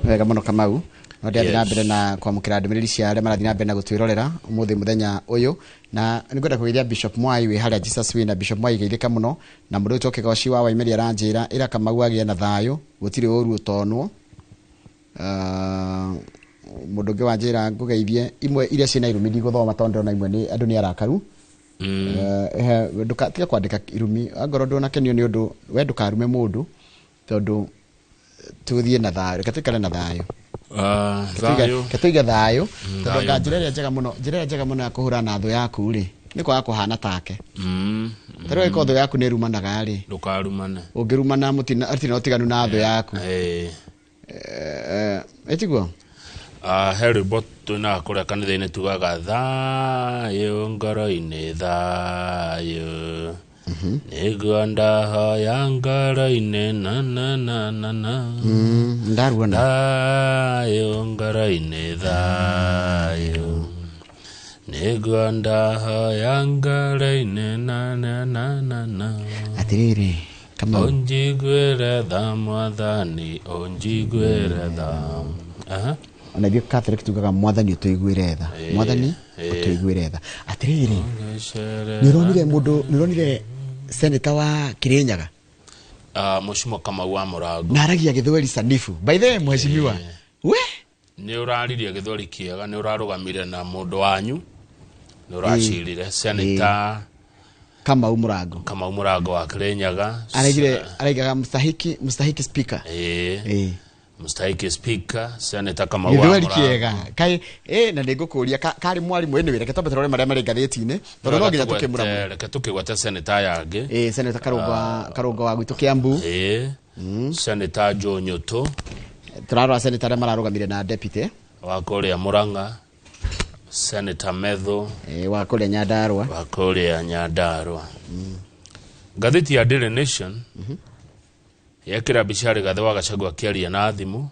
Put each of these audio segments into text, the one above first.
wega muno Kamau no ndia thina mbere na kwamukira ndũmĩrĩri cia arĩa marathina mbere na gũtwĩrorera umuthi muthenya uyu na nĩngwenda kũgeithia Bishop Mwai wi harĩa Jesus wina Bishop Mwai geithĩka muno na mũndũ ũtoke goci wa Waimeri aranjĩra ĩra Kamau agĩe na thayũ gũtirĩ ũru ũtonwo mũndũ ũngĩ wanjĩra ngũgeithie imwe iria ciĩna irumi ndigũthoma tondũ na imwe nĩ andũ nĩ arakaru ndũkatiga kwandĩka irumi angorwo ndũnakenio nĩ ũndũ we ndũkarume mũndũ tondũ tuthiĩ na thayũ katikare na thayũ katuiga thayũ tondũ njĩra njega mũno ya kũhũra na thũ yaku rĩ nĩ kwaga kũhana take tarĩ thũ yaku nĩ rumanaga rĩ ndũkarumane ũngĩrumana mũtina ũtiganu na thũ yaku etiguo Harry Botto na kũrĩa kanitha-inĩ tugaga thayũ ngoro-inĩ thayũ nĩguo ndahoya ngoro-inĩ na ndaruona thayũ ngoro-inĩ thayũ nĩguo ndahoya ngoro-inĩ na atĩrĩrĩ Kamau ũnjiguĩre tha mwathani ũnjiguĩre tha ona ithuĩ Catholic tugaga mwathani ũtũiguĩre tha mwathani ũtũiguĩre tha atĩrĩrĩ nĩũronire senator wa Kirinyaga Mheshimiwa Kamau wa Mũrango naragia gĩthweri sanifu by the way mheshimiwa we nĩ ũraririe gĩthweri kĩega nĩ ũrarũgamire na mũndũ wanyu nĩ ũracirire senator Kamau Mũrango wa Kirinyaga araigaga mustahiki speaker mustahiki speaker senator Kamau wa Mũrango gĩthweri kĩega kai na nĩngũkũria karĩ mwarimu ene wĩreke tondũ tũrore marĩa marĩ ngathĩti-inĩ tondũ no nginya tũkĩmũramũ reke tũkĩgwate senator yangĩ senator Karũngo wa gwitũ Kiambu senator Joe Nyoto turarora senator arĩa mararũgamire na deputy wa kũrĩa Mũrang'a senator Metho wa kũrĩa Nyandarua ngathĩti ya Daily Nation yekĩra mbica Rigathi wa Gachagua akĩaria na thimũ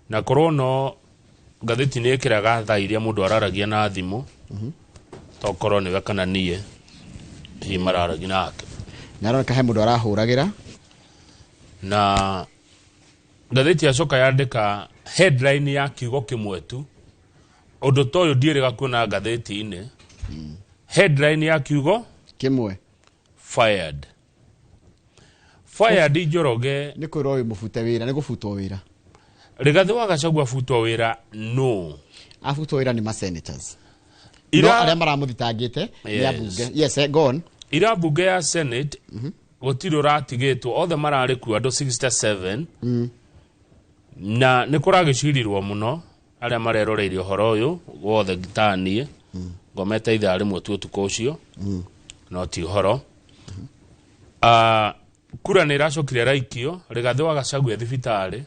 na korwo no ngathĩti nĩ ĩkĩraga thaa iria mũndũ araragia na thimũ tokorwo nĩwe kana niĩ hihi mararagia nake na aroneka he mũndũ arahũragĩra na ngathĩti yacoka yandĩka headline ya kiugo kĩmwe tu ũndũ ta ũyũ ndiĩrĩga kuona ngathĩti-inĩ headline ya kiugo kĩmwe fired Njoroge nĩ kwĩrwo wĩ mũbute wĩra nĩ gũbutwo wĩra Rigathi wa Gachagua abutwo wĩra no abutwo wĩra nĩ ma senators arĩa maramũthitangĩte nĩ ambunge yes go on ira bunge ya Senate gũtirĩ ũratigĩtwo othe mararĩ kuo andũ 67 na nĩ kũragĩcirirwo mũno arĩa mareroreirie ũhoro ũyũ wothe ngitanie ngomete ithaa rĩmwe tu ũtukũ ũcio no ti ũhoro kura nĩ iracokire raikio Rigathi wa Gachagua thibitarĩ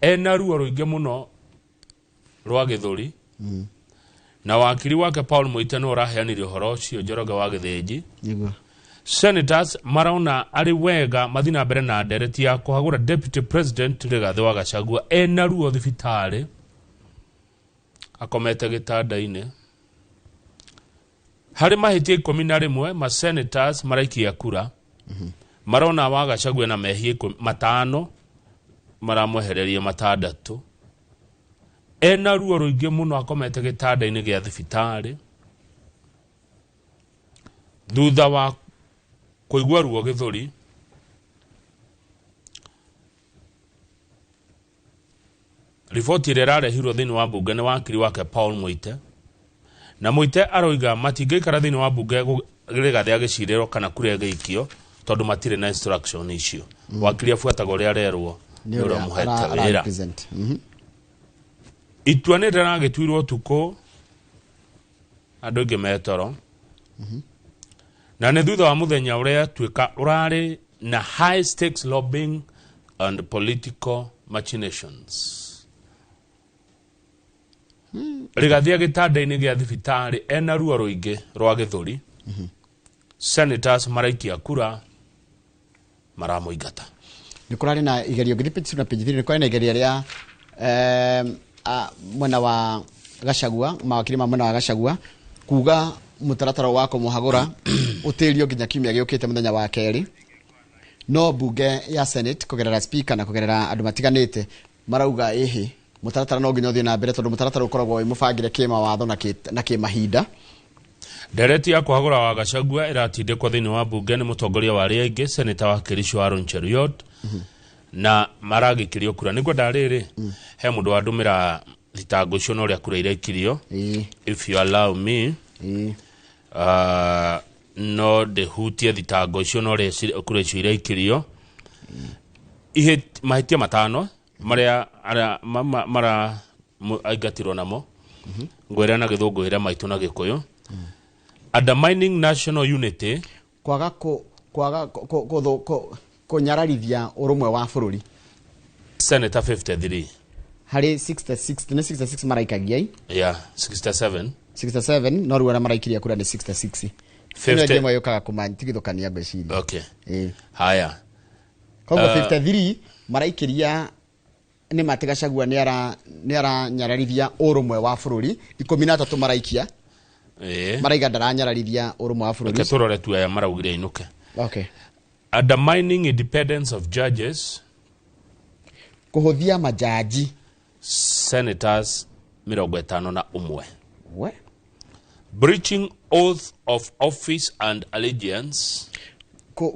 ena ruo rũingĩ mũno rwa gĩthũri na wakiri wake Paul Mũite nĩ ũraheanire ũhoro ũcio Njoroge wa Gĩthĩnji senators marauna arĩ wega mathi na mbere na ndereti ya kũhagũra deputy president Rigathi wa Gachagua ena ruo thibitarĩ akomete gĩtanda-inĩ harĩ mahĩtia 11 ma senators maraikia kura marona wa Gachagua na mehia 5 maramwehereria 6 ena ruo rũingĩ mũno akomete gĩtanda-inĩ gĩa thibitarĩ thutha wa kũigua ruo gĩthũri riboti ĩrĩa ĩrarehirwo thĩinĩ wa mbunge nĩ wakiri wake Paul Mũite na Mũite aroiga matingĩikara thĩinĩ wa mbunge Rigathi agĩcirĩrwo kana kura ĩgĩikio tondũ matirĩ na instruction icio wakiri afuataga ũrĩa arerwo nĩ ũrĩa mũhete wĩra itua nĩ rĩragĩtuirwo ũtukũ andũ aingĩ metoro na nĩ thutha wa mũthenya ũrĩa tuĩka ũrarĩ na high stakes lobbying and political machinations Rigathi gĩtanda-inĩ gĩa thibitarĩ ena ruo rũingĩ rwa gĩthũri senators maraikia kura maramũingata nĩ kũrarĩ na igerio ngĩthi na page 3 nĩ kũrarĩ na igerio rĩa mwena wa Gachagua mawakiri ma mwena wa Gachagua kuga mũtaratara wa kũmũhagũra ũtĩrio nginya kiumia gĩũkĩte mũthenya wa kerĩ no bunge ya Senate kugerera speaker na kugerera andu matiganite marauga ehe mutaratara no nginya uthie na mbere tondu mutaratara ukoragwo wi mubangire kimawatho na kimahinda. Ndereti ya kũhagũra wa Gachagua iratindĩkwo thĩinĩ wa bunge nĩ mũtongoria wa arĩa aingĩ seneta wa Kericho Aaron Cheruiyot na maragĩkirio kura nĩngwenda rĩrĩ he mũndũ wandũmĩra thitango icio no rĩa kura irekirio if you allow me no ndehutie thitango icio no rĩa kura icio irekirio mahĩtia matano marĩa mara aingatirwo namo ngwĩra na gĩthũngũ maitũ na gĩkũyũ undermining national unity kwaga kunyararithia urumwe wa bururi. Senator 53 hari 66 maraikagia 67 no ruara maraikiria kura ni 66 50 ndio yokaga kumantigithukania ngweciria. Okay haya kwa 53 maraikiria ni Gachagua ni ara nyararithia urumwe wa bururi 13 maraikia maraiga ndaranyararithia urumwe wa bururi. Keturore tu aya maraugire inuke. Okay. Undermining independence of judges, kuhuthia majaji senators 51 we breaching oath of office and allegiance,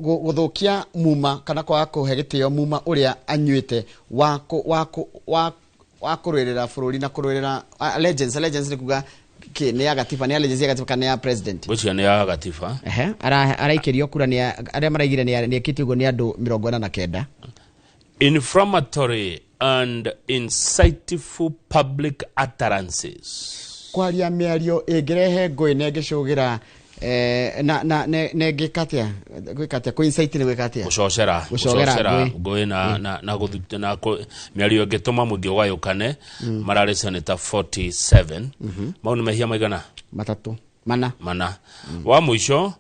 guthukia muma kana kwa kuhegitio muma uria anywite wa kurwerera bururi na kurwerera allegiance ni kuga ni ya gatiba ni allegiance ya gatiba kana ya president gũcia ni ya gatiba araikirio kura ni aria maraigire ni ekitiguo ni andu 49 inflammatory and inciteful public utterances, kwaria miario ingirehe ngui nengicugira nengikatia gwikatia kuinsight ni gwikatia gucocera ngui na miario ngituma mungi wayukane marare senator 47 mau ni mehia maigana mana wa muico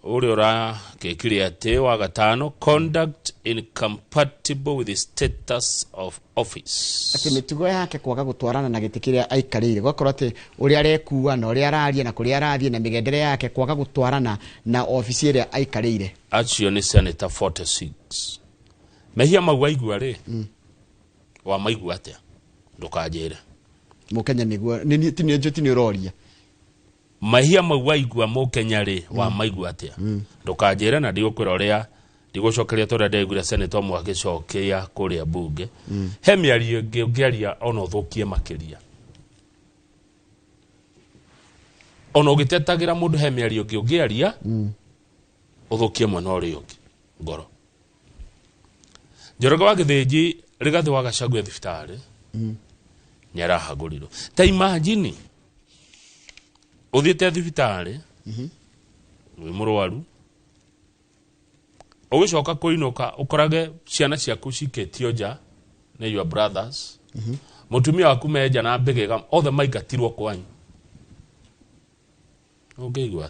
uri ura kekiri ati wa gatano conduct incompatible with the status of office, ati mitugo yake kwaga gutwarana na gitikiria aikarire gwakorwo ati uri arekuwa na uri araria na kuri arathie na migendere yake kwaga gutwarana na ofisi ire aikarire. Acio ni senator 46 mehia magwa igwa ri wa maigwa atia ndukanjire mukenya niguo ni tini uroria mahia magwa igwa mukenya ri wa maigwa atia ndukanjire na ndigukwira uria ndigucokeria tora ndeigura senator mwagicokia kuria bunge he miario ngiaria ona uthukie makiria ona ugitetagira mundu he miario ngiaria uthukie mwena uria ungi ngoro Njoroge wa Githinji Rigathi wa Gachagua thibitari nyarahagũrirwo ta imagine uthiete thibitari wi murwaru ugicoka kuinuka ukorage ciana ciaku ciketio nja na your brothers mutumia waku meja na mbegega othe maigatirwo kwanyu ungeigua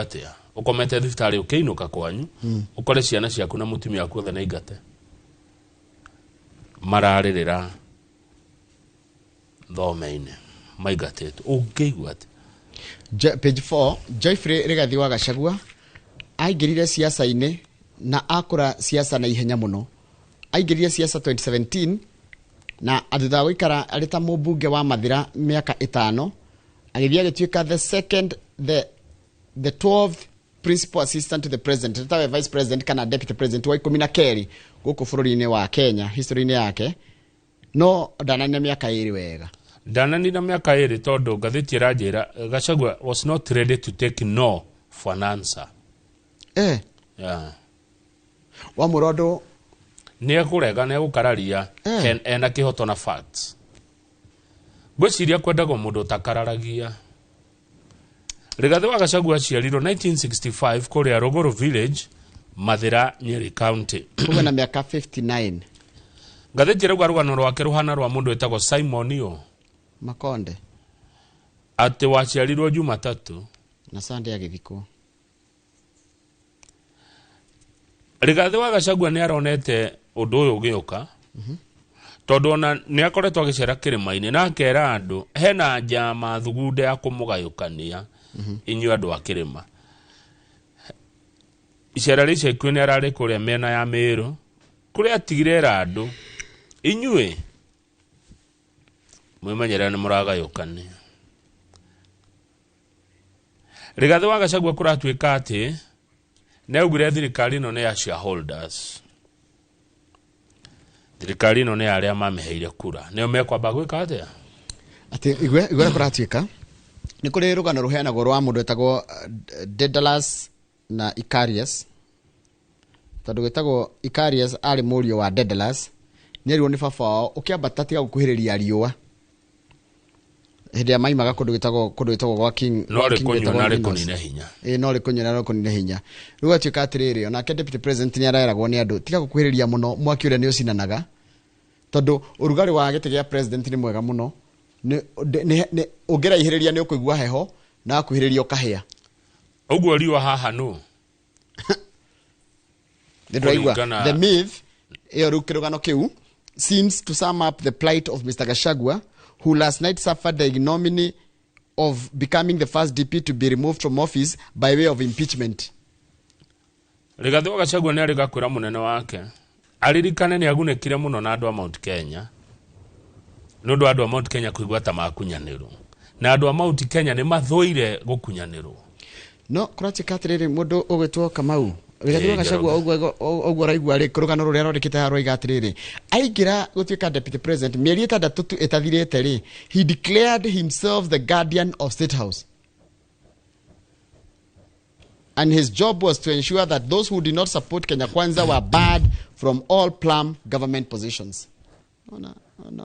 atia ukomete thibitari ukiinuka kwanyu ukore ciana ciaku na mutumia waku othe na igate mararirira thome-ine maigatete ungeigua atia. Page 4 Joyfrey Rigathi wa Gachagua aingirire siasa-ini na akura siasa na ihenya muno. Aingirire siasa 2017 na athutha guikara arita mubunge wa Mathira miaka 5 agithia gituika the 12th principal assistant to the president, tawe vice president kana deputy president wa 12 guku bururi-ini wa Kenya history-ini yake no ndananina miaka 2 wega ndananina miaka 2 tondu ngathiti iranjira Gachagua was not ready to take no for an answer. Wa murondo ni akurega na gukararia ena kihoto na facts gwiciria kwendago mundu takararagia. Rigathi wa Gachagua aciarirwo 1965 kuria Rũgũrũ village Mathira Nyeri county kuga na miaka 59 ngathiti rugano rwake ruhana rwa mundu etagwo Simon Makonde ati waciarirwo Jumatatu na Sunday agithikwo. Rigathi wa Gachagua ni aronete undu uyu ugiuka tondu ona ni akoretwo agicera kirima-ini na akera andu hena njama thugunde ya kumugayukania inyu andu akirima icera rice kwene arari kuria mena ya Meru kuria atigirera andu inyue mwimenyera ni muragayukani Rigathi wa Gachagua kuratuika ati na ugire thirikari no ne ya shareholders thirikari no ne aria mameheire kura ne mekwamba gwika atia ati igwe kuratuika ni kuri rugano ruheanagwo rwa mundu etagwo Daedalus na Icarius tondu gwetagwo Icarius ari murio wa Daedalus ni rio ni baba wao ukiambata tiga gukuhiriria riua hede maimaga kundu gwetagwo gwa king no ri kunyona ri kunina hinya no ri kunyona ri kunina hinya riu atuika atiriri ona ke deputy president ni araeragwo ni andu tiga gukuhiriria muno mwaki uria ni ucinanaga tondu urugari wa gite gia president ni mwega muno ni ungera ihiriria ni ukuigua heho na kuhiriria ukahia uguo riwa haha no the myth rukirugano kiu seems to sum up the plight of Mr. Gachagua, who last night suffered the ignominy of becoming the first DP to be removed from office by way of impeachment. Rigathi wa Gachagua ni ariga kwira munene wake aririkane ni agunekire muno na andu a Mount Kenya nundu andu a Mount Kenya kuigwa ta makunyaniru na andu a Mount Kenya ni mathoire gukunyaniru no kuratika atiriri mundu ugwitwo Kamau Rigathi wa Gachagua ogwo raigwa ri kurugano ruria rorikite haro igatiriri aingira gutuika deputy president mieri 6 etathirite ri he declared himself the guardian of State House and his job was to ensure that those who did not support Kenya Kwanza were barred from all plum government positions.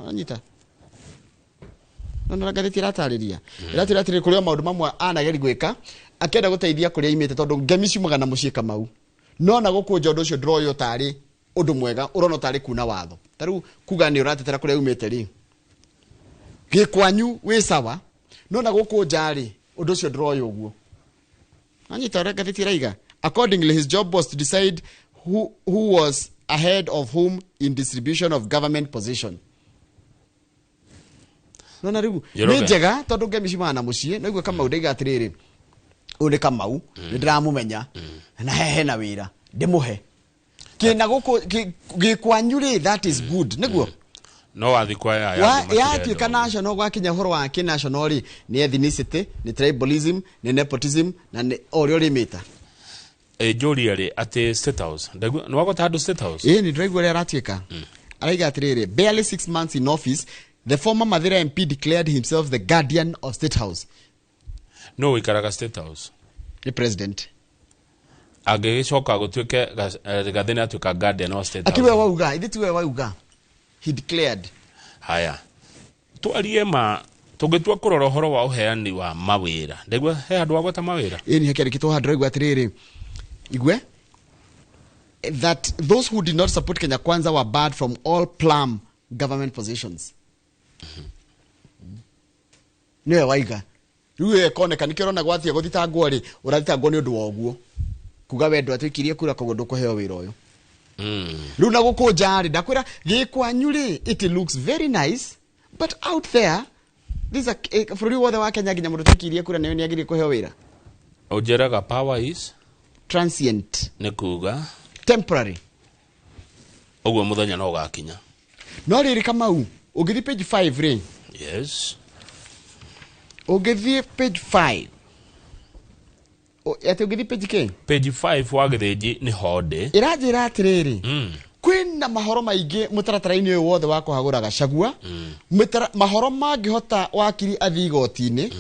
Anita no gatheti ratariria ratiri kuria maundu mamwe anageri gwika akenda guteithia kuria imite tondu ngemi ciumaga na mucii Kamau no na gukunja undu ucio droyo tari undu mwega urono tari kuna watho taru kuga ni uratetera kuria umite ri gikwanyu wi sawa no na gukunja ri undu ucio droyo uguo anyita gatheti raiga accordingly his job was to decide who was ahead of whom in distribution of government position. No na riu ni njega tondu ngemi cimana mucii no igwe Kamau ndaiga atiriri uri Kamau ndiramumenya na hehe na wira ndimuhe kina guku gikwanyu ri that is good niguo no wathi kwa ya tuika national gwa kinya horo wa national ri ni ethnicity ni tribalism ni nepotism na ni orio rimita jori ri ati State House no wako tado State House ni drive ri aratuika araiga atiriri barely 6 months in office the former Mathira MP declared himself the guardian of State House. No wikaraga State House the president agicoka gutuike Rigathi ni atuika guardian of State House akiwe wauga ithiwe wauga he declared haya twarie ma tugitua kurora horo wa uheani wa mawira ndegwa he andu agwata mawira ni hakiri kitu handro igwa atiriri igwe that those who did not support Kenya Kwanza were barred from all plum government positions. Niwe waiga riu ekoneka nikirona gwathia guthitangwo ri urathitangwo ni undu wa oguo kuga wendo atwikirie kura kogondo kuheo wira uyu riu na gukunja ri ndakwira gikwanyu ri it looks very nice but out there these are for wothe wa Kenya ginya mundu twikirie kura ni agirie kuheo wira ojeraga power is transient ne kuga temporary ogwo muthenya no gakinya no riri Kamau ugithi page 5 ri yes ugithi page 5 ati ugithi page ke page 5 wagithinji ni hode irajira atiriri kwina mahoro maingi mutaratara-ini uyu wothe wa kuhagura Gachagua mahoro mangihota wakiri athi igoti-ini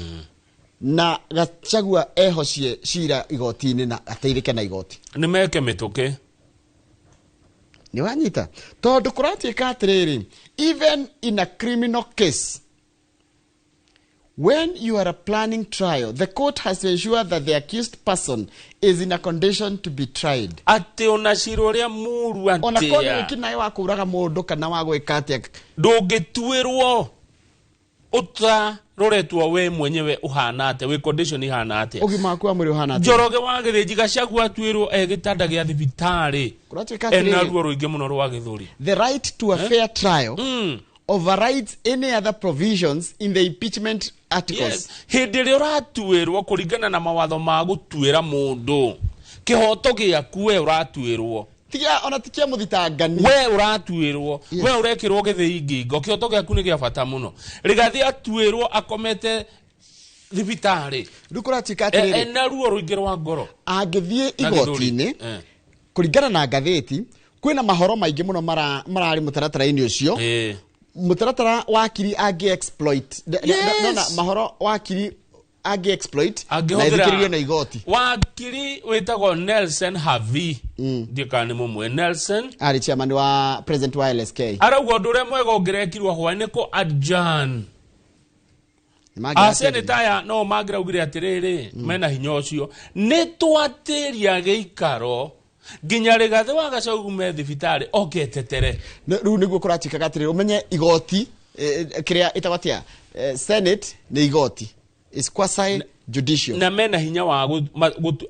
na Gachagua ehocie cira igoti-ini na ateithike na igoti ni meke mituke ni wanyita tondu kuratuika atiriri even in a criminal case when you are planning trial the court has to ensure that the accused person is in a condition to be tried ati ona ciro ria muru ati ona kono kinae wa kuraga mundu kana wa gwika atia ndungituirwo uta roretwo we mwenyewe uhana ate we condition ihana ate ugima waku wa mwiri uhana ate Njoroge wa githinji Gachagua atwirwo gitanda gia thibitari kuratuika atiriri ena ruo ruingi muno rwa githuri the right to a fair trial overrides any other provisions in the impeachment articles. Yes. Hindi ria uratuirwo kuringana na mawatho ma gutuira mundu kihoto giaku we uratuirwo tiga ona tikia muthitangani we uratuirwo we urekirwo githingingo kihoto giaku ni gia bata muno Rigathi atuirwo akomete thibitari rukuratika atiriri na ruo ruingi rwa ngoro angithie igoti-ini kuringana na ngatheti kwina mahoro maingi muno marari mutaratara-ini ucio mutaratara wakiri agi exploit na mahoro wakiri agi exploit na ithikiririo na igoti wakiri wetagwo Nelson Havi ndikani mumwe Nelson ari chairman wa president wa LSK araugo ndure mwega ongerekirwo hwaine ko adjan asenetaya no magira ugire atiriri mena hinya ucio ni twatiria geikaro ginya Rigathi wa Gachagua me thibitari oketetere riu niguo kuratika gatiriri umenye igoti kiria itagwatia senate ni igoti is quasi judicial na mena hinya wa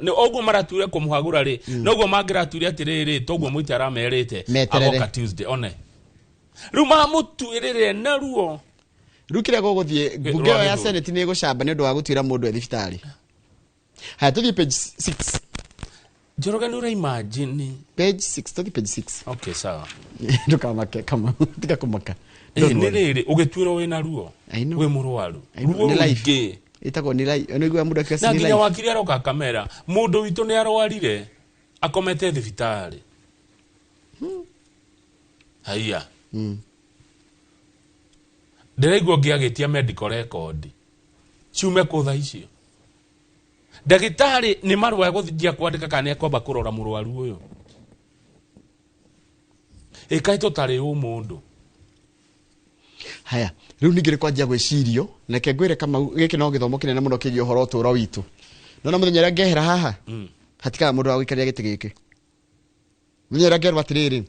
ne oguo marature kumuhagura ri noguo magira turia atiriri toguo muitara merite agoka Tuesday one riu mamutuirire na ruo rukire guguthie bunge ya senate ni gucamba ni ndu wa gutwira mundu thibitari ha tuthi page 6 Joroga nura imagine page 6 tuthi page 6 okay sawa ndukamake kama tika kumaka niriri ugitwira wina ruo we murwaru ruo ni life itako ni life no igwa mundu akasi ni life na wakiri aroka kamera mundu witu ni arwarire akomete thibitari haya Ndiraigua ngiagitia medical record ciume kutha icio ndagitari ni marwa guthia kwandika kana ekomba kurora murwaru uyu ikaito tari mundu haya riu ningire kwanjia gwicirio na kengwire kama giki no githomo kinene muno kigi uhoro utura witu nona muthenya ria ngehera haha hatika mundu wa gwikaria giti giki muthenya ria ngerwa atiriri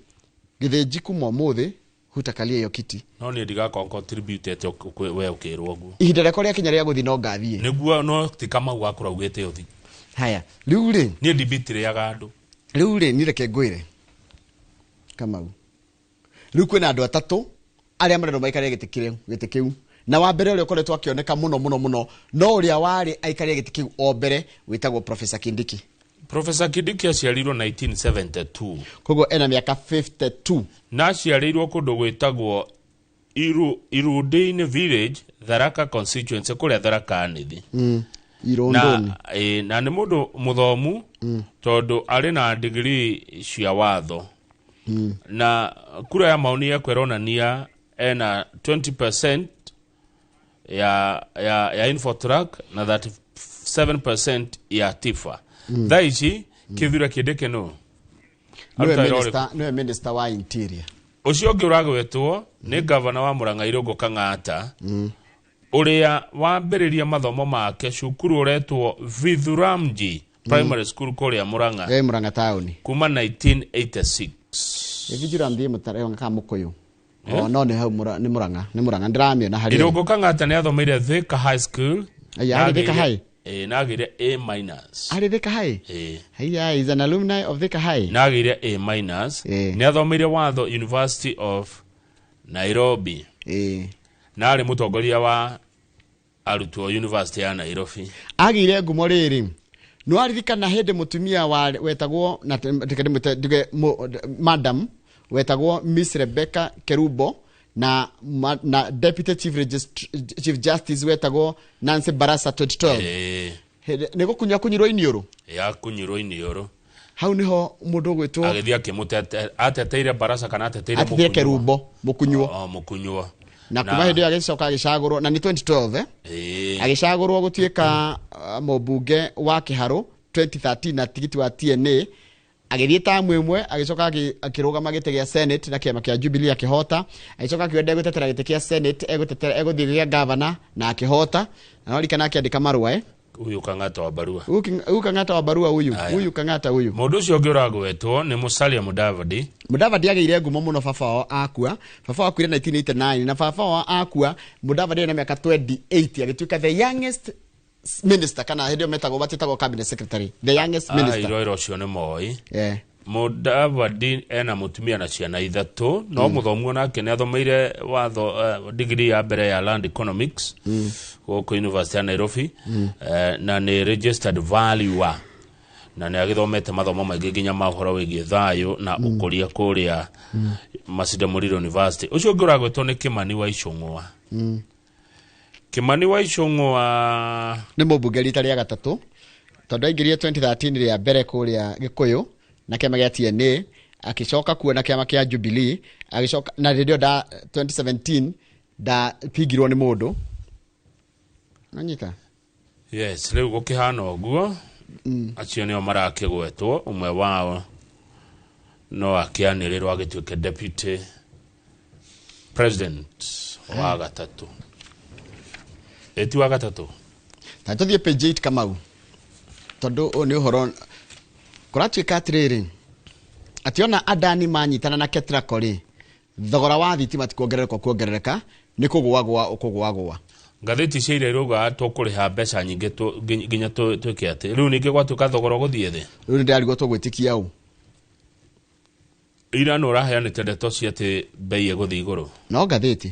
githinji kuma muthi hutakalia yo kiti no ni ndiga contribute ete we ukirwo guo ihinda reko ria kinya ria guthi no ngathie niguo no ti kama gwakura ugete uthi haya riu ri ni ndibitire ya gandu riu ri ni reke ngwire kama riu kwina andu atatu aria mareno maikaria giti kiu na wa mbere uri ukoretwo akioneka muno no uria wari aikaria giti kiu o mbere witagwo Professor Kindiki Kindiki aciarirwo 1972 kogo ena miaka 52 na aciarirwo kundu gwitagwo Irundini village Tharaka constituency kuria Tharaka nithi Irundini na ni mundu muthomu tondu ari na degree cia watho na kura ya maoni ya kweronania ena 20% ya Infotrack na 37% ya Tifa Daichi kithura kideke no no minister wa interior ucio ngi uragwetwo ni governor wa Murang'a Irungu Kang'ata uria wambiriria mathomo make cukuru uretwo Vithuramji primary school kuria Murang'a Murang'a town kuma 1986 Vithuramji mutare ka mukoyo no ni hau ni Murang'a ndiramio hari Irungu Kang'ata ni athomeire Thika High School ya Thika High nagire A-. Ari Thika High hiya is an alumni of Thika High nagire A-. ni athomeire watho University of Nairobi na ari mutongoria wa arutwo University ya Nairobi agire ngumo riri no aririkana hende mutumia wa wetagwo na ndige madam wetagwo Miss Rebecca Kerubo na deputy chief justice wetagwo Nancy Barasa 2012 nego kunyirwo inioro ya kunyirwo inioro hau niho mundu gwitwo agithia kimutete ateteire Barasa kana ateteire Kerubo mukunywo mukunywo na kuma hindi agicoka agicagurwo na ni 2012 agicagurwo gutuika mubunge wa Kiharu 2013 na tigiti wa TNA agithie tamu imwe agicoka akirugama gite gia Senate na kiama kia Jubilee akihota agicoka akienda gutetera gite kia Senate eguthie gia governor na akihota na nori kana akiandika marua uyu Kang'ata wa barua uyu Kang'ata wa barua uyu Kang'ata uyu mundu ucio ngi uragwetwo ni Musalia Mudavadi ageire ngumo muno baba wao akua 1989 na baba wao akua Mudavadi na miaka 28 agituika the youngest minister kana hindi metagwo batitagwo cabinet secretary the youngest minister iro cio ni moi Mudavadi ena mutumia na ciana ithatu no muthomu nake ni athomeire watho degree ya mbere ya land economics gũkũ University ya Nairobi na ni registered valuer na ni agithomete mathomo maingĩ nginya ma ũhoro wĩgiĩ thayũ na ũkũria kũrĩa Masinde Muliro University. Ũcio ũngĩ ũragwĩtwo nĩ Kimani wa Icũng'wa. Kimani wa Icũng'wa nĩ mũmbunge rita rĩa gatatũ tondũ aingĩrire 2013 rĩa mbere kũrĩa Gĩkũyũ na kĩama gĩa TNA akicoka kuona kĩama kĩa Jubilee agicoka na rĩrĩa da 2017 da pigirwo nĩ mũndũ nanyita. Yes, rĩu gũkĩhana ũguo acio nĩo marakĩgwetwo ũmwe wao no akĩanĩrĩrwo agĩtuĩke deputy president wa gatatũ. Eti wa gatatũ na tũthiĩ page 8 Kamau tondũ nĩ ũhoro kũratuĩka atĩrĩrĩ atĩ ona Adani manyitana na Ketraco rĩ thogora wa thitima kuongerereka nĩ kũgũagũa. Ngathĩti cia ira irauga tũkũrĩha mbeca nyingĩ nginya twĩke atĩ rĩu ningĩ gwatuĩka thogora gũthiĩ thĩ. Rĩu ndarigwo tũgwĩtĩkia ũũ ira no raheanĩte ndeto cia atĩ bei ĩgũthiĩ igũrũ. No ngathĩti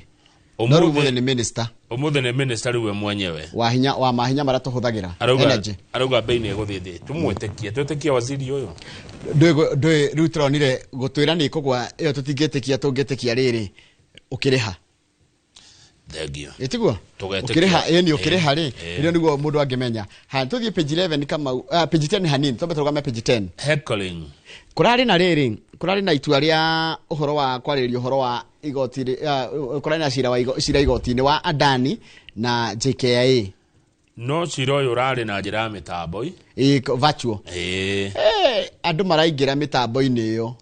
ũmũthĩ nĩ minister rĩu we mwenyewe wa mahinya marĩa tũhũthagĩra energy arauga bei nĩ ĩgũthiĩ thĩ. Twĩtĩkie waziri ũyũ ndũĩ rĩu tũronire gũtwĩra nĩ kũgwa ĩyo tũngĩtĩkia rĩrĩ ũkĩrĩha thegio ĩtiguo ũkĩrĩha ĩni ũkĩrĩha rĩ rĩo nĩguo mũndũ angĩmenya. Ha tũthiĩ page 11 Kamau page 10 hanini twambe tũrũgame page 10 heckling. Kũrarĩ na itua rĩa ũhoro wa kwarĩrĩria ũhoro wa igoti kũrarĩ na cira igoti-inĩ wa Adani na JKIA no cira ũyũ ũrarĩ na njĩra ya mĩtambo virtual andũ maraingĩra mĩtambo-inĩ ĩyo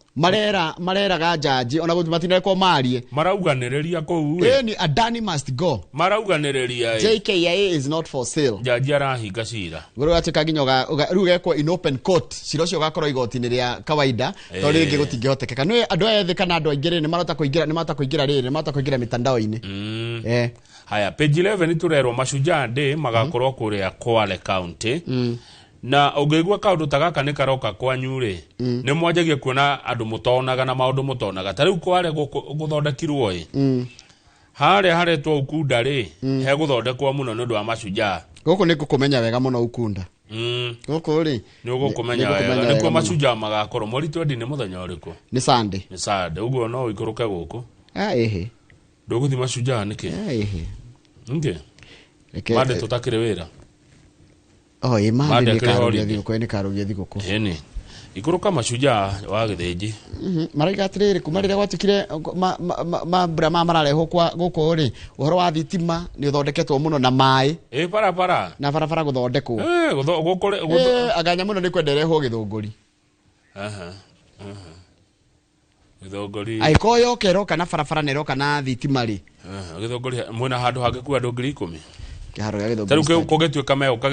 mareraga jaji ona gũtimatinekwo marie marauganĩrĩria kũu ni Adani must go marauganĩrĩria JKIA is not for sale jaji arahinga cira gũrũ atĩka nginya rĩu gekwo in open court cira ũcio ũgakorwo igoti-inĩ rĩa kawaida tondũ rĩngĩ gũtingĩhotekeka nĩ andũ ethĩ kana andũ aingĩ nĩ marota kũingĩra mĩtandao-inĩ. Haya page 11 turerwo Mashujaa Day magakorwo kũrĩa Kwale County na ũngĩigua kaũndũ ta gaka nĩ karoka kwanyu rĩ nĩ mwanjagia kuona andũ mũtonaga na maũndũ mũtonaga ta rĩu Kwale gũthondekirwo harĩa haretwo Ukunda rĩ he gũthondekwo mũno nĩ ũndũ wa Mashujaa. Gũkũ nĩ gũkũmenya wega mũno Ukunda gũkũ rĩ nĩ gũkũmenya wega nĩkuo Mashujaa magakorwo mweri 20 nĩ mũthenya ũrĩkũ? Nĩ Sunday ũguo no ikũrũke gũkũ ndũgũthi Mashujaa nĩkĩ mande tũtakĩrĩ wĩra mande nĩ karũgia thigũkũ ĩni ikũrũka Mashujaa wa Gĩthĩnji maraiga atĩrĩrĩ kuma rĩrĩa gwatukire mambura mararehwo gũkũ rĩ ũhoro wa thitima nĩ ũthondeketwo mũno na maĩ barabara gũthondekwo aganya mũno nĩ kwenda ĩrehwo Gĩthũngũri aiko yoka ĩroka na barabara nĩ ĩroka na thitima rĩ Gĩthũngũri mwena handũ hangĩkuwa andũ 10,000 kĩharo gĩa Gĩthũngũri tarĩu kũgĩtuĩka meyoka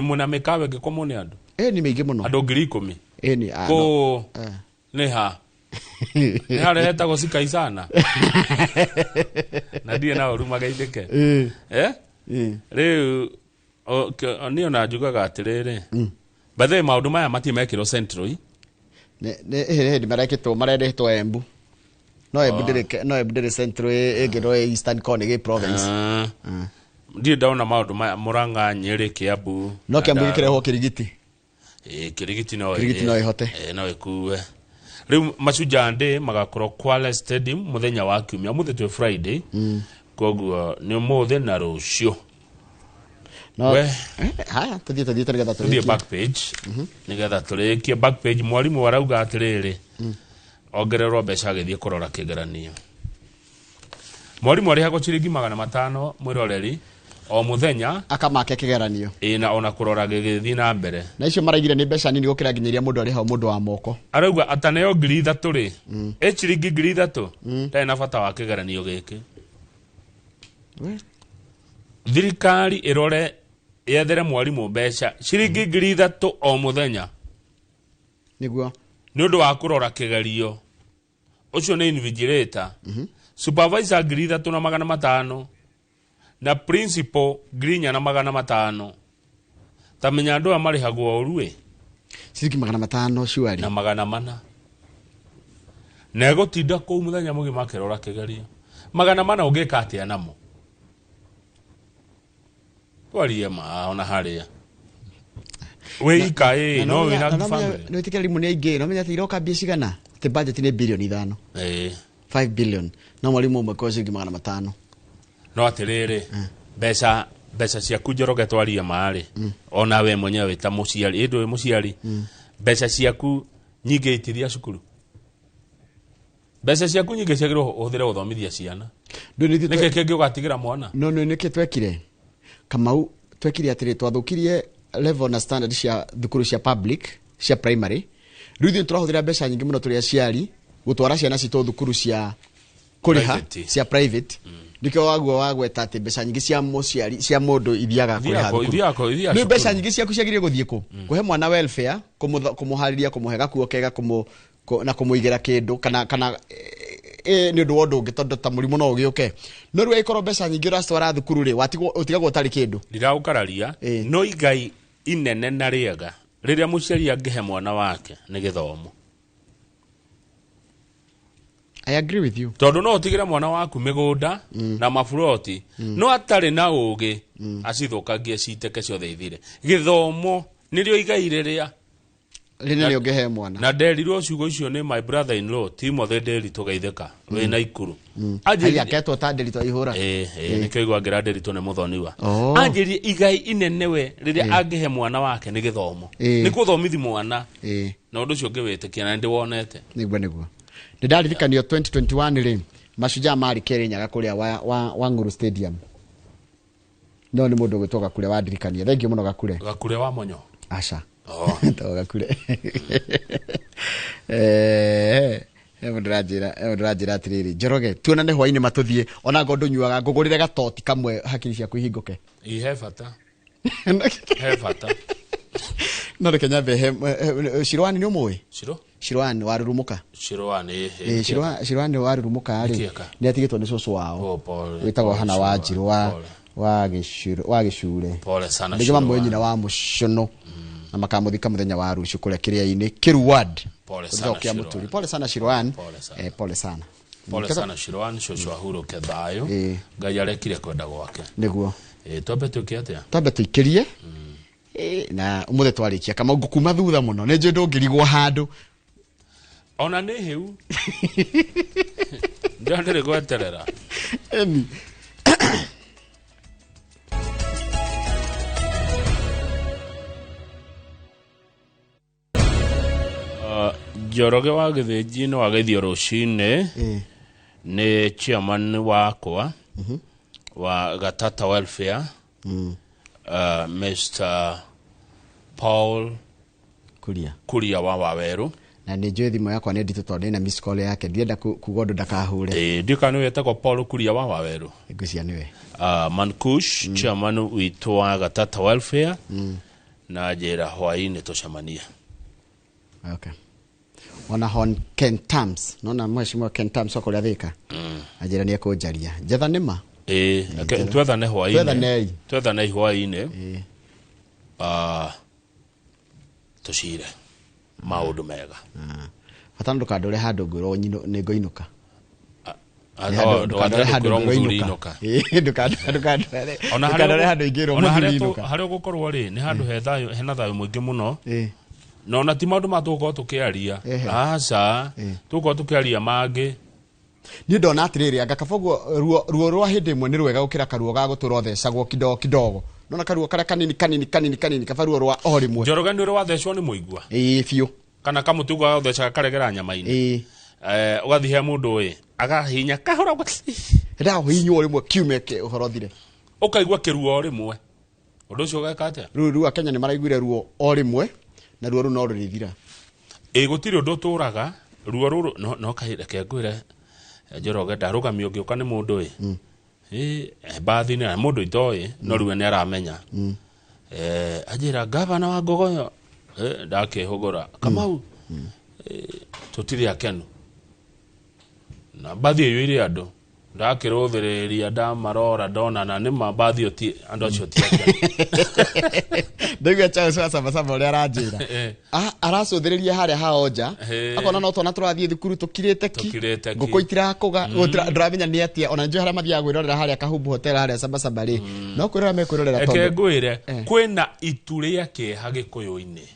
mwena mĩkawe ngĩkomwo nĩ andũ nĩ maingĩ mũno andũ 10,000 nĩ ha nĩ harehetagwo cikaicana na ndiĩ na ũru magaithĩke rĩu niĩ ona njugaga atĩrĩrĩ bathe maũndũ maya matimekĩrwo Central nĩ marendetwo Embu no Embu ndĩrĩ Central ĩngĩrwo Eastern Corner gĩ province ndiĩ ndaona maũndũ maya Murang'a Nyeri Kiambu no Kiambu gĩkĩrehwo Kĩrigiti Kĩrigiti no ĩhote no ĩkuwe. Rĩu Mashujaa Day magakorwo Kwale Stadium mũthenya wa Kiumia mũthenya twĩ Friday koguo nĩ mũthenya na rũciũ haya tũthiĩ nĩgetha tũthiĩ back page nĩgetha tũrĩkie back page. Mwarimũ arauga atĩrĩrĩ ongererwo mbeca agĩthiĩ kũrora kĩgeranio. Mwarimũ arĩhagwo ciringi 500 mwĩroreri o mũthenya akamake kĩgeranio na ona kũrora gĩgĩthiĩ na mbere na icio maraigire nĩ mbeca nini gũkĩra nginya iria mũndũ arĩhagwo mũndũ wa moko. Arauga ataneo 3,000 rĩ ciringi 3,000 ndarĩ na bata wa kĩgeranio gĩkĩ. Thirikari ĩrore yethere mwarimũ mbeca ciringi 3,000 o mũthenya nĩguo nĩ ũndũ wa kũrora kĩgerio. Ũcio nĩ invigilator supervisor 3,500 na principal 4,500. Tamenya andũ a marĩhagwo ũru ciringi 500 shwari na 400 na egotinda kũ mũthenya mũgima akĩrora kĩgerio 400 ũngĩka atĩa namo twarie ma ona harĩa weika no wina family no itikira limu ni aingĩ no menya atĩ iroka mbia cigana te budget ni bilioni 5 5 billion no mwalimu ũmwe kwa ciringi 500 no atĩrĩrĩ mbeca ciaku Njoroge twarie maarĩ ona we mwenyewe ta mũciari ĩndũ mũciari mbeca ciaku nyingĩ itiria cukuru mbeca ciaku nyingĩ ciagĩrwo ũhũthĩre gũthomithia ciana nĩkĩ kĩngĩ ũgatigira mwana no nĩkĩ twekire Kamau twekire atĩrĩ twathukirie level na standard cia thukuru cia public cia primary rĩu tũrahũthĩra mbeca nyingĩ mũno tũrĩa ciari gũtwara ciana citũ thukuru cia kũrĩha cia private ndikio wagweta atĩ mbeca nyingĩ cia mũciari cia mũndũ ithiaga kũrĩha thukuru nĩ mbeca nyingĩ ciaku ciagĩrĩire gũthiĩ kũ kũhe mwana welfare kũmũharĩria kũmũhe gakuo kega na kũmũigĩra kĩndũ kana nĩ ũndũ wa ũndũ ũngĩ tondũ ta mũrimũ no ũgĩũke no rĩu ikorwo mbeca nyingĩ ũracitwara thukuru rĩ ũtigagwo ũtarĩ kĩndũ ndiragũkararia no igai inene na rĩega rĩrĩa mũciari angĩhe mwana wake nĩ gĩthomo. I agree with you. Tondũ no ũtigĩre mwana waku mĩgũnda na maburoti no atarĩ na ũgĩ acithũkangie citeke ciothe ithire gĩthomo nĩrĩo igai rĩrĩa rĩnene ũngĩhe mwana na nderirwo ciugo icio nĩ my brother in law Timothy Nderi tũgeithĩka wĩ na ikuru ajĩria aketwo ta Nderi twaihũra nĩkĩo igwagĩra Nderi nĩ mũthoniwa anjĩria igai inene we rĩrĩa angĩhe mwana wake nĩ gĩthomo nĩ gũthomithia mwana na ũndũ ũcio ũngĩwĩtĩkia na ndĩwonete nĩguo nĩndaririkanio 2021 rĩ Mashujaa marĩ Kĩrĩnyaga kũrĩa wa Nguru Stadium no nĩ mũndũ ũgĩtwo Gakure wandirikania thengiũ mũno Gakure wa Monyo aca Gakure Ndĩranjĩra atĩrĩrĩ Njoroge tuonane hwainĩ matũthiĩ ona ngo ndũnyuaga ngũgũrĩre gatoti kamwe hakiri ciaku ihingũke he bata no reke nyambe Shirwani nĩ ũmũĩ Shirwani warurumuka Shirwani warurumuka rĩ nĩ atigĩtwo nĩ cũcũ wao wĩtagwo Hana Wanjirũ wa Gĩcure ndĩgĩ mamwe nyina wa Mũcono na makamũthika mũthenya wa rũciũ kũrĩa kĩrĩa-inĩ Kiruwad pole sana Shirwani pole sana Shirwani cũcũ ahurũke thayũ Ngai arekire kwenda gwake nĩguo twambe tũke atĩa twambe tũikĩrie na ũmũthĩ twarĩkia kama ngũkuma thutha mũno nĩ njũĩ ndũngĩrigwo handũ ona nĩ hĩu ndĩrĩ gweterera Njoroge wa Gĩthĩnji nĩ wageithio rũcinĩ nĩ chairman wakwa wa Gatata Welfare Mr. Paul Kuria wa Waweru na nĩ njũĩ thimũ yakwa nĩ nditũ tondũ ĩna miss call yake ndienda kuga ũndũ ndakahure ndika nĩ wetagwo Paul Kuria wa Waweru ngũcia nĩwe Mankush chairman witũ wa Gatata Welfare na njĩra hwainĩ tũcemanie okay ona hon Ken Tams nona mheshimiwa Ken Tams wako Thika ajira ni akũnjaria jetha nĩma twethane hwainĩ tucire maũndũ mega hata ndũkandore handũ ngũrwo nĩ ngoinũka ndũkandore handũ ingĩrwo harĩa gũkorwo rĩ nĩ handũ hena thayũ mũingĩ mũno no na ti maũndũ matũkorwo tũkĩaria aca tũkorwo tũkĩaria mangĩ ni ndona atĩrĩrĩ anga kaboguo ruo rwa hĩndĩ ĩmwe nĩ rwega gũkĩra karuo ga gũtũra thecagwo kidogo nona karuo karĩa kanini kabaruo rwa o rĩmwe Njoroge nĩ ũrĩ wathecwo nĩ mũigua biũ kana kamũtĩ ũgwa ũthecaga karegera nyama-inĩ ũgathiĩ he mũndũ agahinya kahora ndahinywo rĩmwe kiume ũhoro thire ũkaigua kĩruo o rĩmwe ũndũ ũcio ũgeka atĩa rĩu Kenya nĩ maraiguire ruo o rĩmwe na ruo rũu no rũrĩthira gũtirĩ ũndũ ũtũraga ruo rũrũ no kahireke ngwĩre Njoroge ndarũgamio ngĩũka nĩ mũndũ mbathi-inĩ na mũndũ itoĩ no rĩu nĩ aramenya anjĩra gavana wa Ngogoyo ndakĩhũgũra Kamau tũtirĩ akenu na mbathi ĩyo ĩrĩ andũ ndakiruthiriria ndamarora ndona na nima bathi oti ando acio ti ndegwa Charles wa sama uri aranjira aracuthiriria haria haonja akona no twana turathie thukuru tukirite ki nguko itirakuga ndramenya ni atia ona nje haria mathia gwirorera haria kahumbu hotel haria sama ri no kwirora mekwirorera tondu ngwire kwina ituria kieha gikuyu-ini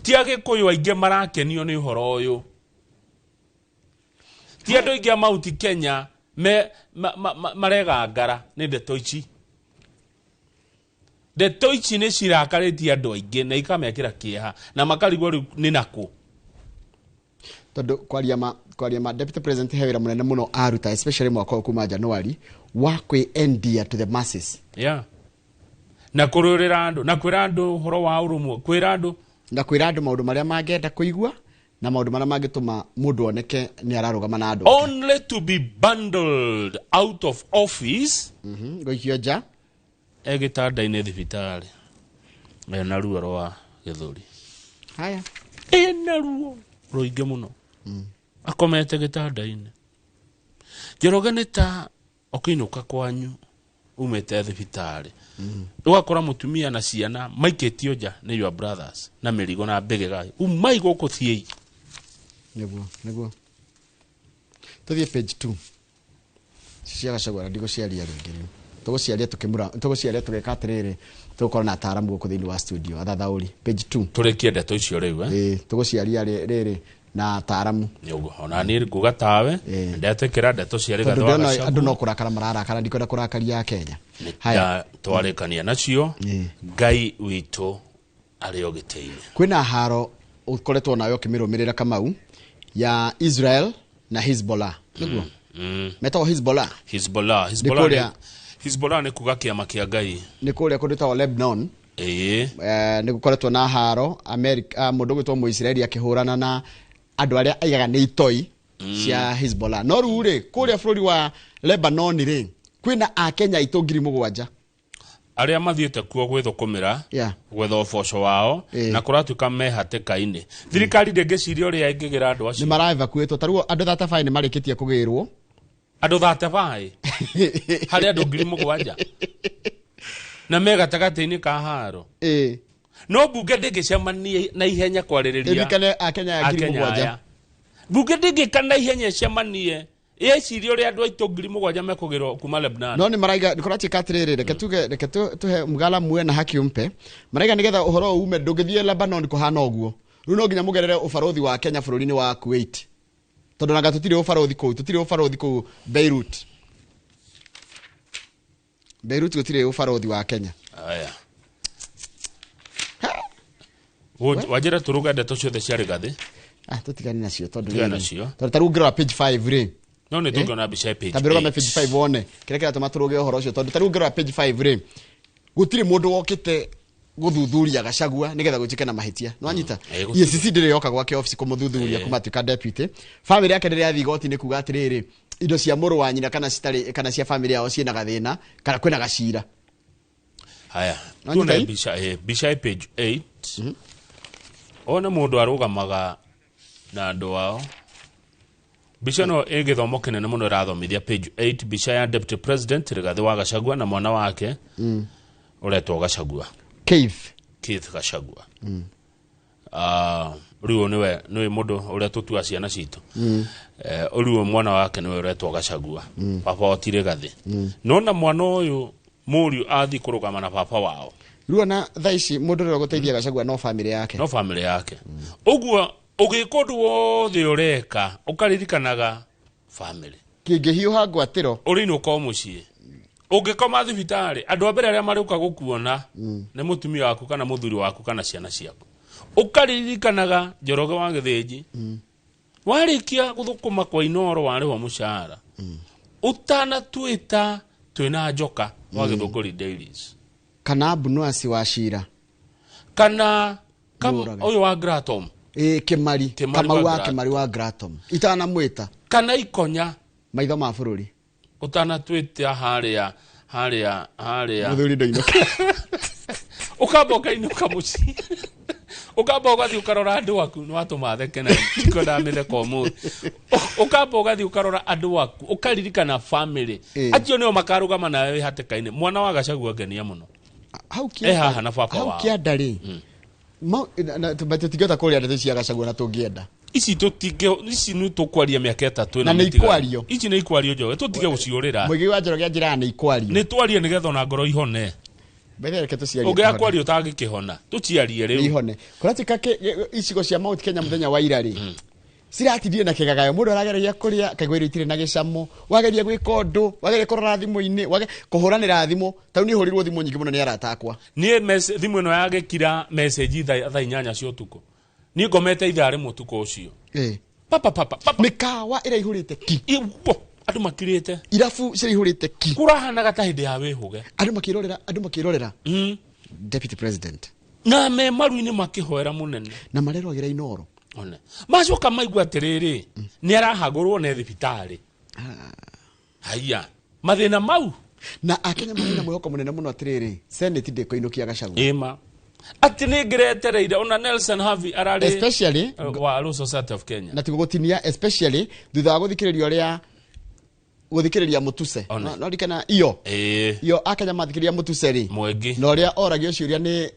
ti agikuyu aingi marakenio ni uhoro uyu ti andu aingi mauti Kenya marega ngara ni ndeto ici ni cirakaritie andu aingi na ikamekira kieha na makarigwo riu ni naku tondu kwaria ma deputy president hewira munene muno aruta especially mwaka kuma January wa kwiendia to the masses na kururira andu na kwira andu horo wa urumwe kwira andu maundu maria mangenda kuigua na maundu maria mangituma mundu oneke ni ararugama na andu only to be bundled out of office goikio ja egitanda-ini thibitari na ruo rwa githuri haya na ruo ruingi muno akomete gitanda-ini Njoroge ni ta okiinuka kwanyu umete thibitari ugakora mutumia na ciana maiketio nja ni your brothers na mirigo na bege gai umai guku thie niguo tuthie page 2 cia Gachagua ndigo ciaria ringi tuguciaria tugeka atiriri tukorwo na ataaramu guku thiini wa studio athathauri page 2 turikie ndeto icio riu tuguciaria riri na ataaramu nyugo ona ni nguga tawe ndetekera ndeto cia Rigathi wa Gachagua andu no kurakara mararakara ndikwenda kurakaria Kenya haya twarikania nacio Ngai witu ari ogiteine kwina haro ukoretwo nayo kimirumirira Kamau ya Israel na Hezbollah niguo meto Hezbollah ni kuga kiama kia Ngai ni kuria kundita Lebanon ni gukoretwo na haro America mundu gwitwo Muisraeli akihurana na andu aria aigaga ni itoi cia Hezbollah no rure kuria bururi wa Lebanon ri kwina a Kenya itongiri mugwanja aria mathiete kuo gwithukumira gwetha uboco wao na kuratuika mehatikaini thirikari ndengiciria uria ingigira andu acio ni maraevakuitwo taruo andu 35 ni marikitie kugirwo andu 35 hari andu ngiri mugwanja na megatagati-ini ka haro no bunge ndingicemania na ihenya kwaririria ndikane a Kenya ngiri mugwanja bunge ndingikana ihenya cemanie yeciria uria andu aitu ngiri mugwanja mekugirwo kuma Lebanon no ni maraiga ndikorati katiriri reke tuhe mugala mwe na haki umpe maraiga nigetha uhoro ume ndungithie Lebanon kuhana uguo riu no nginya mugerere ubarothi wa Kenya bururi-ini wa Kuwait tondu nanga tutire ubarothi ku Beirut gutire ubarothi wa Kenya aya wajira turuga ndeto ciothe cia Rigathi tutigani nacio tondu taru ngira page 5 ri no ni tugona bica page tabiroga me page 5 one kire tuma turuge uhoro ucio tondu taru ngira page 5 ri gutire mundu wokite guthuthuria Gachagua nigetha gutike na mahitia no anyita EACC ndire yoka gwake office kumuthuthuria kumatuika deputy family yake ndire athi goti ni kuga atiriri indo cia muru wa nyina kana cia family yao ciena gathina kana kwina gacira haya tuna bica page 8 ona mundu arugamaga na andu wao bica no igithomo kinene muno irathomithia page 8 bica ya deputy president Rigathi wa Gachagua na mwana wake uretwo Gachagua Keith Gachagua riu niwe mundu uria tutua ciana citu riu mwana wake niwe uretwo Gachagua papa oti Rigathi no na mwana uyu muriu athi kurugama na papa wao riu na thaici mundu ro guteithia Gachagua no family yake uguo ugikundu wothe ureka ukaririkanaga family kingihiuha ngwatiro urinuka mucii ungikoma thibitari andu abere aria maruka gukuona ni mutumia waku kana muthuri waku kana ciana ciaku ukaririkanaga Njoroge wa Githĩnji warikia guthukuma kwa inoro wari wa mushara utana twita twina njoka wa Githunguri Dailies kana Bunuasi wa Shira kana uyu wa Gratom Kimari wa Gratom itana mwita kana Ikonya maitho ma bururi utana twita haria muthuri ndoino ukaboka inuka muci ukamba ugathi ukarora andu aku no atumatheke na tiko ndamitheka mu ukamba ugathi ukarora andu aku ukaririkana family atio nio makarugama nawe hatekaine mwana wa Gachagua ngenia muno hau kia haha na baba wao hau kia ndari tũtingĩhota kũrĩa ndeto cia Gachagua na tũngĩenda ici nĩ tũkwaria mĩaka ĩtatũ na nĩ ikwario ici nĩ ikwario njoge tũtige gũciũrĩra mũigi wa Njoroge njĩra nĩ ikwario nĩ twarie nĩgetha na ngoro ihone bethe tũciarie ũngĩakwario ũtangĩkĩhona tũciarie rĩu ihone kũratika icigo cia Mount Kenya mũthenya wa ira rĩ ciratithie na kĩgagayo mũndũ aragereria kũrĩa kaigwĩrĩ itirĩ na gĩcamo wageria gwĩka ũndũ wageria kũrora thimũ-inĩ kũhũranĩra thimũ tau nĩ hũrirwo thimũ nyingĩ mũno nĩ aratakwa niĩ thimũ ĩno yagĩkira message thaa 8 cia ũtukũ niĩ ngomete ithaa rĩmwe ũtukũ ũcio papa mĩkawa ĩraihũrĩte ki andũ makirĩte irabu ciraihũrĩte ki kurahanaga ta hĩndĩ ya wĩhũge andũ makĩrorera deputy president na me maru-inĩ makĩhoera mũnene na marerogera inoro one macoka maigua atĩrĩrĩ nĩ arahagũrwo nĩ thibitarĩ haiya mathĩna mau na akenya marĩ na mwĩhoko mũnene mũno atĩrĩrĩ senate ndĩkũinũkia Gachagua ĩma atĩ nĩ ngĩretereire ona Nelson Havi ararĩ especially wa Law Society of Kenya na tigũgũtinia especially thutha wa gũthikĩrĩria ũrĩa Mutuse no ndikana iyo akenya mathikĩrĩria Mutuse rĩ mwengi na ũrĩa oragio ciũria nĩ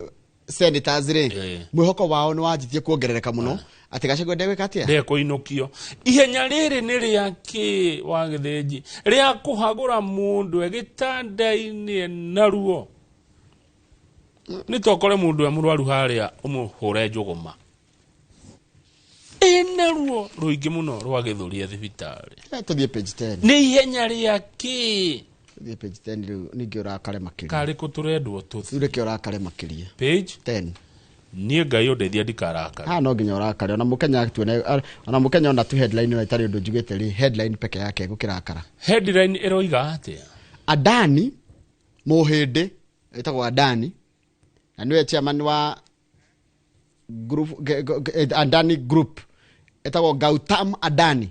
senators rĩ mwĩhoko wao nĩ wanjitie kuongerereka mũno atĩ Gachagua ndegwĩka atĩa ndekũinũkio ihenya rĩrĩ nĩ rĩa kĩ wa gĩthĩnji rĩa kũhagũra mũndũ gĩtanda-inĩ naruo nĩ tokore mũndũ mũrwaru harĩa ũmũhũre njũgũma naruo rũingĩ mũno rwa gĩthũri thibitarĩ tũthiĩ page 10 nĩ ihenya rĩa kĩ tũthiĩ page 10 rĩu ningĩ ũrakare makĩria karĩ kũ tũrendwo rĩu reke ũrakare makĩria page 10 niĩ Ngai ũndeithia ndikarakara no nginya ũrakare ona mũkenya ona tu headline na itarĩ ũndũ njugĩte rĩ headline peke yake gũkĩrakara headline ĩroiga atĩa Adani mũhĩndĩ etagwo Adani na nĩwe chairman wa group Adani group etagwo Gautam Adani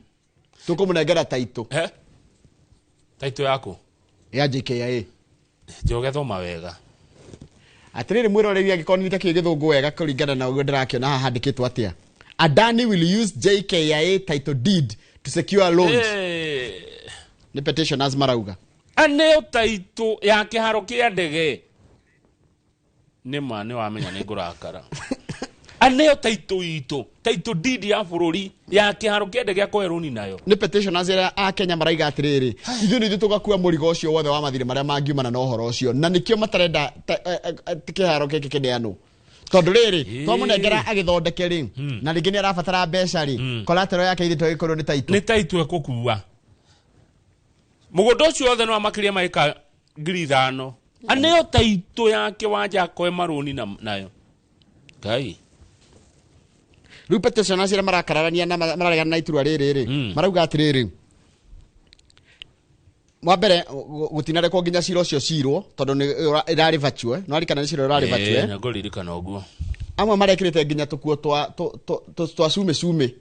tũkũmũnengera taito taito yako ya JKIA njoge thoma wega atĩrĩrĩ mwĩroreria gĩkonite kĩ gĩthũngũ wega kũringana na ũguo ndĩrakĩona haha handĩkĩtwo atĩa Adani will use JKIA title deed to secure loans nĩ petitioners marauga aneo taito ya kĩharo kĩa ndege nĩ wamenya nĩ ngũrakara aneo taito deed ya bũrũri ya kĩharo kĩa ndege akũhe rũni nayo nĩ petitioners a Kenya maraiga atĩrĩrĩ ithuĩ nĩ tũgakua mũrigo ũcio wothe wa mathirĩ marĩa mangiumana na ũhoro ũcio na nĩkĩo matarenda kĩharo gĩkĩ kĩneanwo tondũ rĩrĩ twamũnengera agĩthondeke rĩ na rĩngĩ nĩ arabatara mbeca rĩ collateral yake ithĩtwo ĩkorwo nĩ taito ekũkua mũgũnda ũcio wothe no makĩria maĩka 5,000 aneo taito yake wanja akoe marũni nayo Ngai rĩu petitioners arĩa marakararania na mararegana na iturwa rĩrĩ marauga atĩrĩrĩ wa mbere gũtinarekwo nginya cira ũcio cirwo tondũ nĩ ĩrarĩ virtual no arikana nĩ cira ĩrarĩ virtual nĩ ngũririkana ũguo amwe marekĩrĩte nginya tũkuo twa cume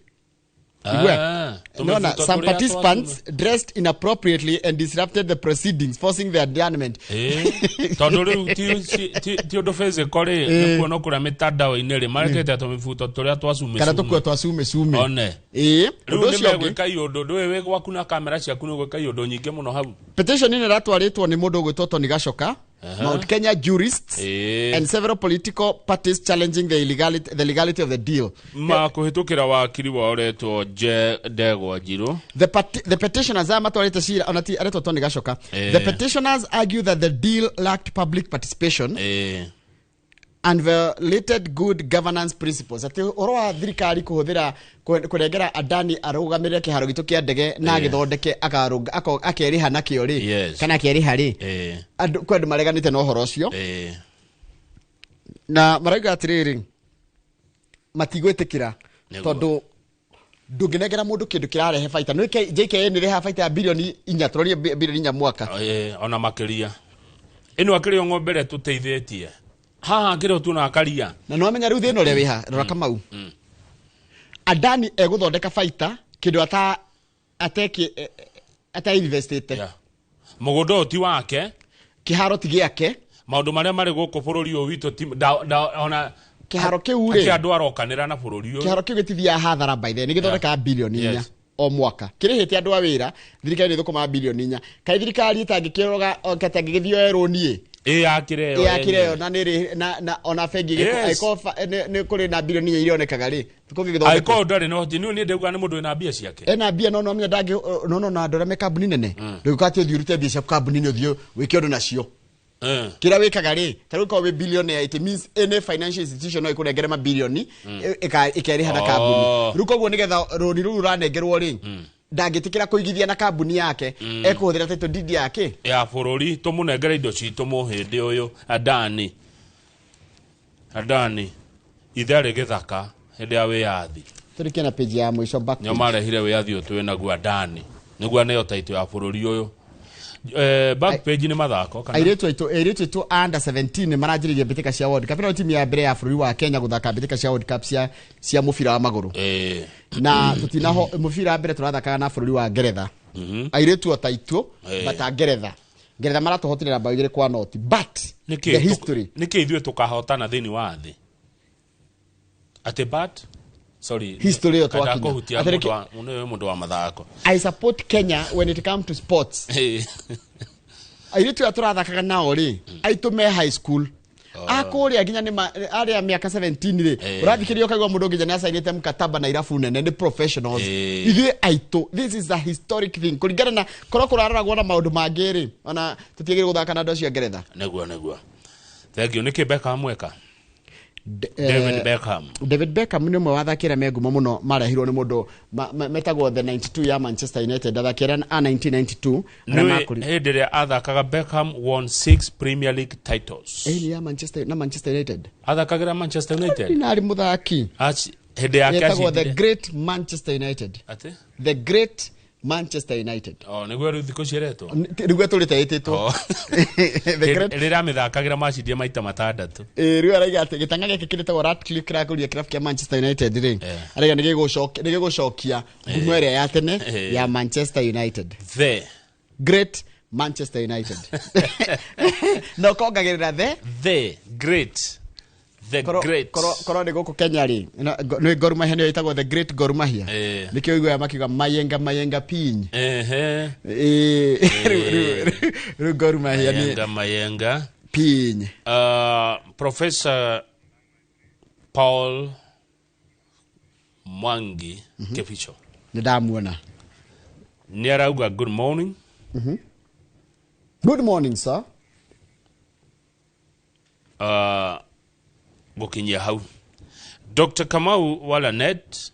some participants dressed inappropriately and disrupted the proceedings, forcing their adjournment. Tondũ rĩu ti ũndũ physical rĩ nĩ kuona kũrĩa mĩtandao-inĩ rĩ marekete tũmibuto tũrĩa twacume kana tũkuo twacume one rĩu nĩ megwĩka iũndũ ndũĩ wĩ gwaku na kamera ciaku nĩ gwĩka iũndũ nyingĩ mũno hau. Petition ĩno ĩratwarĩtwo nĩ mũndũ ũgwĩtwo Tony Gachoka, Mount Kenya jurists and several political parties challenging the legality of the deal. Makuhĩtũkĩra wakiri wa oretwo Ndegwa Njirũ. The petitioners matwarĩte cira ona ti aretwo Tony Gachoka. The petitioners argue that the deal lacked public participation and violated good governance principles. Ati ũhoro wa thirikari kũhũthĩra kũrengera Adani arũgamĩrĩre kĩharo gitũ kĩa ndege na agĩthondeke akeriha nakĩo rĩ kana akeriha rĩ andũ mareganĩte na ũhoro ũcio na marauga atĩrĩrĩ matigwĩtĩkĩra tondũ ndũngĩnengera mũndũ kĩndũ kĩrarehe baita no JKIA nĩ reha baita ya bilioni 4 tũrorie bilioni 4 mwaka ona makĩria ĩno akĩrĩ ng'ombere tũteithĩtie haha ngĩrĩ tu na akaria na no amenya rĩu thĩna ũrĩa wĩha rora Kamau Adani egũthondeka baita kĩndũ ata investete mũgũnda ti wake kĩharo ti gĩake maũndũ marĩa marĩ gũkũ bũrũri ũyũ witũ ona kiharo kiu ri andu arokanira na bururi uyu kiharo kiu gitithia hathara by the nigithondeka bilioni 4 o mwaka kirihite andu a wira thirikari thukuma bilioni 4 kai thirikari itangikiroga katangigithio eroni yakireo na niri na ona fengi aikofa ni kuri na bilioni 4 irionekaga ri tukugithondeka aiko ndari no ni ndeuga ni mundu ina bia ciake ena bia no amenya ndangi no na ndora me kambuni nene ndukati uthiurute bia cia kambuni ni uthio wiki undu nacio kira wikaga ri taruka we billionaire it means any financial institution no ikunengere ma bilioni ikeriha na kambuni ruko guo nigetha roni ru ranengerwo ri ndangitikira kuigithia na kambuni yake ekuhuthira title deed yake ya bururi tumunengere indo citu muhindi uyu adani ithare githaka hindi ya wiyathi turikia na page ya mwisho back nyo marehire wiyathi utwe naguo adani niguo neyo title ya bururi uyu back page ni mathako kana airetu under 17 marajiririe bitika cia World Cup no timu ya mbere ya bururi wa Kenya guthaka bitika cia World Cup cia mufira wa maguru na tutinaho mufira mbere turathakaga na bururi wa Ngeretha airetu otaitu bata Ngeretha maratuhotirira bao igire kwa noti but the history niki ithuĩ tukahotana thini wa thi ate but sorry history yo twakinya mundu wa mathako I support Kenya when it comes to sports airetu aturathakaga nao ri aitume high school akuri aginya ni aria miaka 17 ri urathikirio kaigwa mundu nginya asainite mkataba na irafu nene ni professionals ithui aitu this is a historic thing kuringana na korwo kuraragwo na maundu mangiri ona tutiagire guthaka na ndocio Ngeretha neguo thank you niki Beckham mweka David Beckham ni mwe wathakira mengumo muno marehirwo ni mundu metagwo the 92 ya Manchester United athakira 1992 na makuri hediria athakaga Beckham won 6 Premier League titles ya Manchester United athakagira Manchester United ni ari muthaki hedi yake metagwo the great Manchester United ate the great Manchester United niguo ru thiko ciaretwo niguo turitaititwo the great rira mithakagira macindie maita matandatu riu araiga ati gitanga gike kiritagwo Ratcliffe kiraguria kirabu kia Manchester United ri araiga nigigucokia ngumo ĩrĩa ya tene ya Manchester United the great Manchester United no kongagirira the great koro ni guku Kenya ri ni Gor Mahia ni itagwo the great Gor Mahia nikio igwa makiuga mayenga piny ru Gor Mahia ni mayenga piny Professor Paul Mwangi Keficho ni damuona ni arauga good morning good morning sir gukinyia hau Dr. Kamau wala net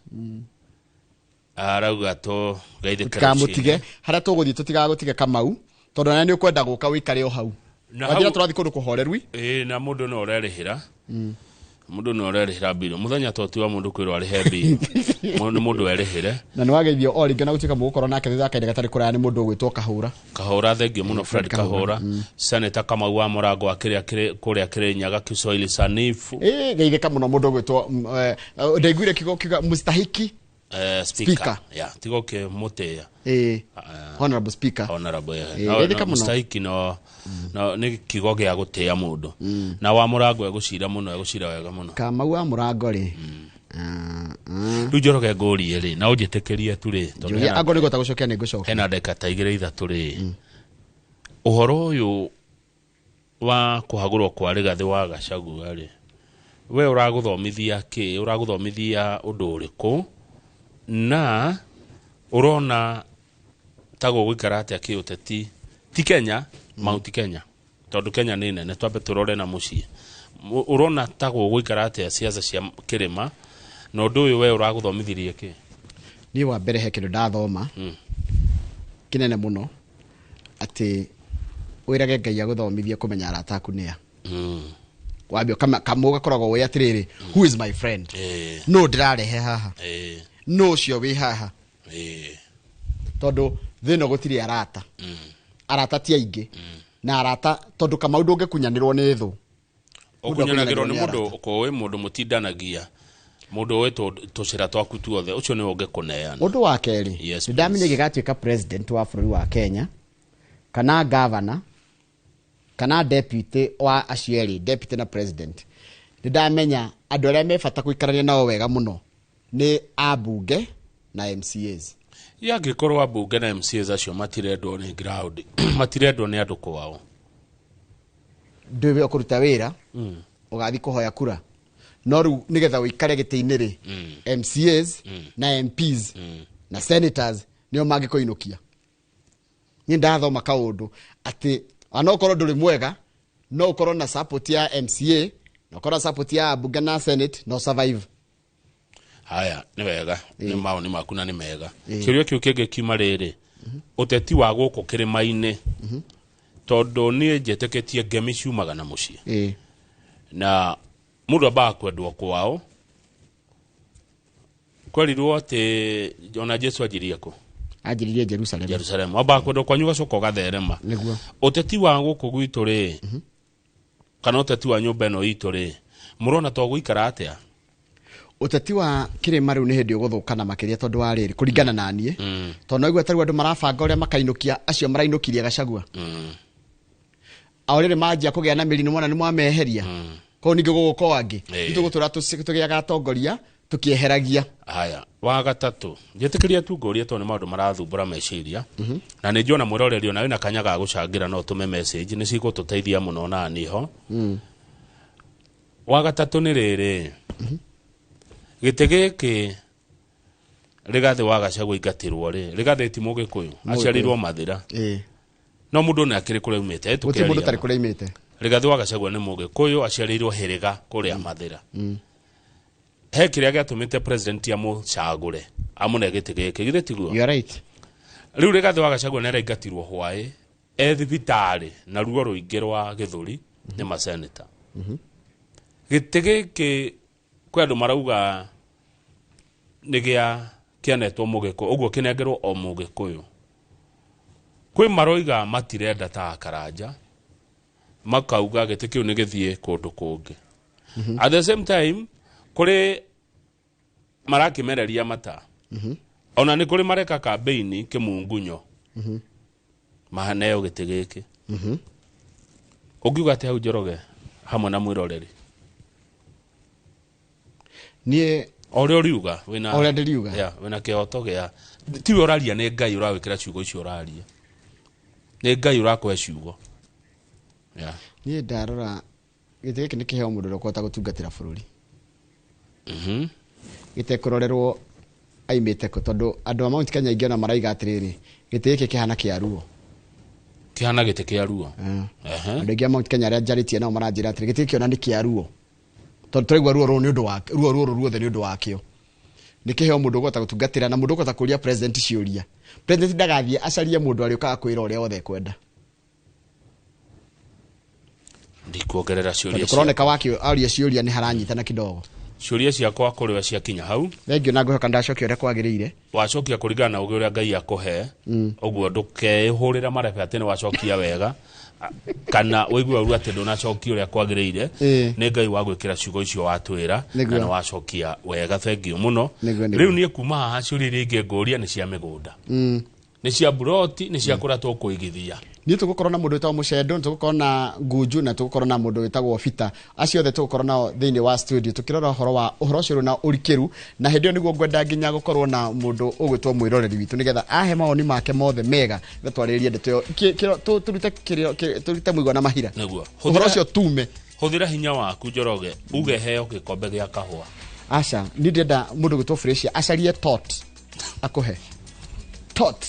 arauga to gaithe kamutige hara tuguthii tutigagutige Kamau tondu na ni ukwenda guka wikare o hau wajira turathi kundu kuhorerwi na mundu no rerihira bill muthenya toti wa mundu kwirwa rihe bill mundu erihire na ni wageithio o ringa na gutika mugukoro nake thitha kaide gatari kuraya ni mundu gwitwo kahura thengio muno Fred Kahura Senator Kamau wa Murango akiria kuria Kirinyaga Kiswahili sanifu geithika muno mundu gwitwo ndaiguire kiga mustahiki speaker tigoke mutea honorable speaker geithika muno mustahiki no ni kigo gia gutea mundu na wa Murango egucira muno egucira wega muno Kamau wa Murango ri Rujoroge ngori ri na ujitekerie tu ri tondu agori gota gucokia ni gucokia ena ndeka ta igire ithatu ri uhoro uyu wa kuhagurwo kwa Rigathi wa Gachagua ri we uraguthomithia ki uraguthomithia undu uriku na urona tago gwikara atia ki uteti ti Kenya Mount Kenya tondu Kenya ni nene twambe turore na mucii urona tago gwikara atia siasa cia kirima no ndu uyu we uraguthomithirie ki ni wa mbere he kindu ndathoma kinene muno ati wirage Ngai aguthomithie kumenya arata aku nia wabio kama ugakoragwo we atiriri who is my friend no ndirarehe haha no cio wi haha tondu thino gutiri arata ti aingi na arata tondu kama undu ungekunyanirwo ni thu ukunyanagirwo ni mundu mutindanagia mundu wetu tucira twaku tuothe ucio ni ungekuneana undu wa keri ndamenye gigatuika president wa bururi wa Kenya kana governor kana deputy wa acieri deputy na president ndamenya andũ arĩa mebata gũikarania nao wega mũno nĩ ambunge na MCAs. Yangĩkorwo ambunge na MCAs acio matirendwo nĩ ground, matirendwo nĩ andũ kwao. Ndĩwe kũruta wĩra, ũgathi kũhoya kura. No rĩu nĩgetha ũikare gĩtĩ-inĩ rĩ, MCAs na MPs na senators nĩo mangĩkũinũkia. Niĩ ndathoma kaũndũ atĩ anokorwo ndũrĩ mwega no ũkorwo na support ya MCA, no ũkorwo na support ya ambunge na senate no survive. Haya, nĩ wega, nĩ maoni maku na nĩ mega. Kĩũria kĩu kĩngĩ kiuma rĩrĩ, ũteti wa gũkũ kĩrĩma-inĩ, tondũ niĩ njĩtĩkĩtie ngemi ciumaga na mũciĩ. Na mũndũ ambaga kwendwo kwao. Kwerirwo atĩ ona Jesu anjirie kũ? Anjiririe Jerusalem. Jerusalem. Ambaga kwendwo kwanyu gacoka ũgatherema. Nĩguo. Ũteti wa gũkũ gwitũ rĩ, kana ũteti wa nyũmba ĩno itũ rĩ, mũrona to gũikara atĩa? Ũteti wa kĩrĩma rĩu nĩ hĩndĩ ũgũthũkana makĩria tondũ wa rĩrĩ kũringana na niĩ. Tondũ no igua tarĩu andũ marabanga ũrĩa makainũkia acio marainũkirie Gachagua. Ao rĩrĩ manjia kũgĩa na mĩri nĩmona nĩmwameheria. Koguo ningĩ gũgũkorwo angĩ. Itũgũtũra tũgĩaga atongoria tũkĩeheragia. Haya, wa gatatũ, njĩtĩkĩria tu ngũrie tondũ nĩ maũndũ marathumbũra meciria. Na nĩ njona mwĩroreri ona wĩna kanya ga gũcangĩra no tũme message nĩ cigũtũteithia mũno na niho. Wa gatatũ nĩ rĩrĩ. Gĩtĩ gĩkĩ Rigathi wa Gachagua ingatirwo rĩ, Rigathi ti Mũgĩkũyũ, aciarirwo Mathira. No mũndũ nĩ akĩrĩ kũrĩa umĩte, gũtirĩ mũndũ tarĩ kũrĩa umĩte. Rigathi wa Gachagua nĩ Mũgĩkũyũ, aciarirwo Hĩrĩga kũrĩa Mathira. He kĩrĩa gĩatũmĩte president amũcagũre, amũne gĩtĩ gĩkĩ, githĩ tiguo? You are right. Rĩu Rigathi wa Gachagua nĩ araingatirwo hwaĩ, thibitarĩ na ruo rũingĩ rwa gĩthũri nĩ maseneta. Gĩtĩ gĩkĩ kwĩ andũ marauga nĩ kĩanetwo Mũgĩkũyũ, ũguo kĩnengerwo o Mũgĩkũyũ. Kwĩ maroiga matirenda ta Karanja, makauga gĩtĩ kĩu nĩ gĩthiĩ kũndũ kũngĩ. At the same time, kũrĩ marakĩmereria mata. Ona nĩ kũrĩ mareka kambeini kĩmungunyo. Mahaneo gĩtĩ gĩkĩ. Ũngiuga atĩ hau Njoroge hamwe na mwĩroreri. Niĩ Oreo riuga wena Oreo riuga. Ya, wena kĩhoto gĩa. Tiwe ũraria nĩ Ngai ũrawĩkĩra ciugo icio ũraria. Nĩ Ngai ũrakũhe ciugo. Ya. Niĩ ndarora gĩtĩ gĩkĩ nĩ kĩheo mũndũ ũrĩa ũkũhota gũtungatĩra bũrũri. Gĩtekũrorerwo aimĩte kũ tondũ andũ a Mount Kenya ingĩ ona maraiga atĩrĩrĩ gĩtĩ gĩkĩ kĩhana kĩa ruo. Kĩhana gĩtĩ kĩa ruo. Andũ aingĩ a Mount Kenya arĩa njarĩtie nao maranjĩra atĩrĩrĩ gĩtĩ gĩkĩ ona nĩ kĩa ruo. Tondũ tũraigua ruo nĩ ũndũ wa ruo ruothe nĩ ũndũ wakĩo. Nĩ kĩheo mũndũ ũkũhota gũtungatĩra na mũndũ ũkũhota kũria president ciũria. President ndagathiĩ acarie mũndũ arĩa ũkaga kwĩra ũrĩa wothe kwenda. Ndikuongerera ciũria. Kũroneka wakĩo aria ciũria nĩ haranyitana kidogo. Ciũria ciakwa kũrĩwe ciakinya hau. Thengio na ngũcoka ndacokia ũrĩa kwagĩrĩire. Wacokia kũringana na ũgĩ ũrĩa Ngai akũhe. Ũguo ndũkehũrĩra marebe atĩ nĩ wacokia wega. Kana ũigua ũru atĩ ndũnacokia ũrĩa kwagĩrĩire. Nĩ Ngai wa gwĩkĩra ciugo icio watwĩra na wacokia wega. Thengio mũno. Rĩu niĩ kuma haha ciũria iria ingĩ ngũria nĩ cia mĩgũnda. Nĩ cia buroti, nĩ cia kũrĩa tũkũigithia. Niĩ tũgũkorwo na mũndũ wĩtagwo Mũcendo, tũgũkorwo na Ngunju na tũgũkorwo na mũndũ wĩtagwo Bita. Acio othe tũgũkorwo nao thĩinĩ wa studio tũkĩrora ũhoro ũcio na ũrikĩru na hĩndĩ ĩyo nĩguo ngwenda nginya gũkorwo na mũndũ ũgwĩtwo mwĩroreri witũ nĩgetha ahe maoni make mothe mega twarĩrĩrie ndeto ĩyo tũrute mũigua na mahira. Ũhoro ũcio tume. Hũthĩra hinya waku Njoroge uge heo gĩkombe gĩa kahũa. Aca, niĩ ndĩrenda mũndũ gwĩtwo Frecia acarie tot akũhe. Tot.